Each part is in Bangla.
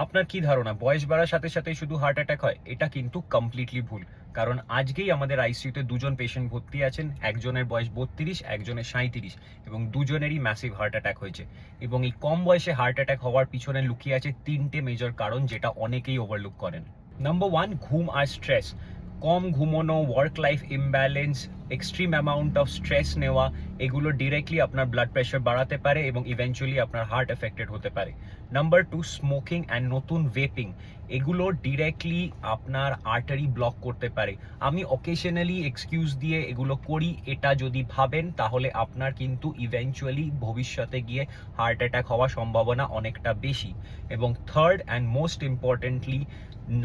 আপনার কি ধারণা বয়স বাড়ার সাথে সাথে শুধু হার্ট অ্যাটাক হয়? এটা কিন্তু কমপ্লিটলি ভুল। কারণ আজকেই আমাদের আইসিইউতে দুজন পেশেন্ট ভর্তি আছেন, একজনের বয়স 32, একজনের 37, এবং দুজনেরই ম্যাসিভ হার্ট অ্যাটাক হয়েছে। এবং এই কম বয়সে হার্ট অ্যাটাক হওয়ার পিছনে লুকিয়ে আছে তিনটে মেজর কারণ, যেটা অনেকেই ওভারলুক করেন। নাম্বার 1, ঘুম আর স্ট্রেস। কম ঘুমোনো, work life imbalance, extreme amount of stress নেওয়া, এগুলো ডিরেক্টলি আপনার ব্লাড প্রেশার বাড়াতে পারে এবং ইভেনচুয়ালি আপনার হার্ট এফেক্টেড হতে পারে। নাম্বার 2, স্মোকিং অ্যান্ড নতুন ভেপিং, এগুলো ডিরেক্টলি আপনার আর্টারি ব্লক করতে পারে। আমি অকেশনালি এক্সকিউজ দিয়ে এগুলো করি, এটা যদি ভাবেন তাহলে আপনার কিন্তু ইভেনচুয়ালি ভবিষ্যতে গিয়ে হার্ট অ্যাটাক হওয়ার সম্ভাবনা অনেকটা বেশি। এবং থার্ড অ্যান্ড মোস্ট ইম্পর্টেন্টলি,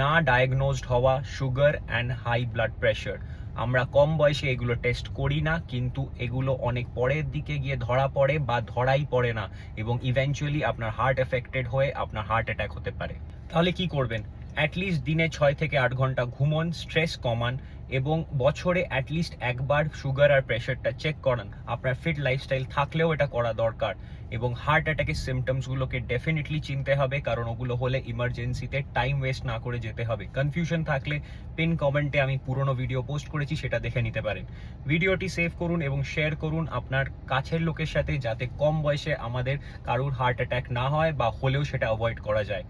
না ডায়াগনোজড হওয়া sugar and high blood pressure. আমরা কম বয়সে এগুলো টেস্ট করি না, কিন্তু এগুলো অনেক পরের দিকে গিয়ে ধরা পড়ে বা ধরাই পড়ে না, এবং ইভেনচুয়ালি আপনার হার্ট এফেক্টেড হয়ে আপনার হার্ট অ্যাটাক হতে পারে। তাহলে কি করবেন? অ্যাটলিস্ট দিনে 6 থেকে 8 ঘন্টা ঘুমন, স্ট্রেস কমান, এবং বছরে অ্যাটলিস্ট একবার সুগার আর প্রেশারটা চেক করান। আপনার ফিট লাইফস্টাইল থাকলেও এটা করা দরকার। এবং হার্ট অ্যাটাকের সিমটমসগুলোকে ডেফিনেটলি চিনতে হবে, কারণ ওগুলো হলে ইমার্জেন্সিতে টাইম ওয়েস্ট না করে যেতে হবে। কনফিউশন থাকলে পিন কমেন্টে আমি পুরনো ভিডিও পোস্ট করেছি, সেটা দেখে নিতে পারেন। ভিডিওটি সেভ করুন এবং শেয়ার করুন আপনার কাছের লোকের সাথে, যাতে কম বয়সে আমাদের কারুর হার্ট অ্যাটাক না হয়, বা হলেও সেটা অ্যাভয়েড করা যায়।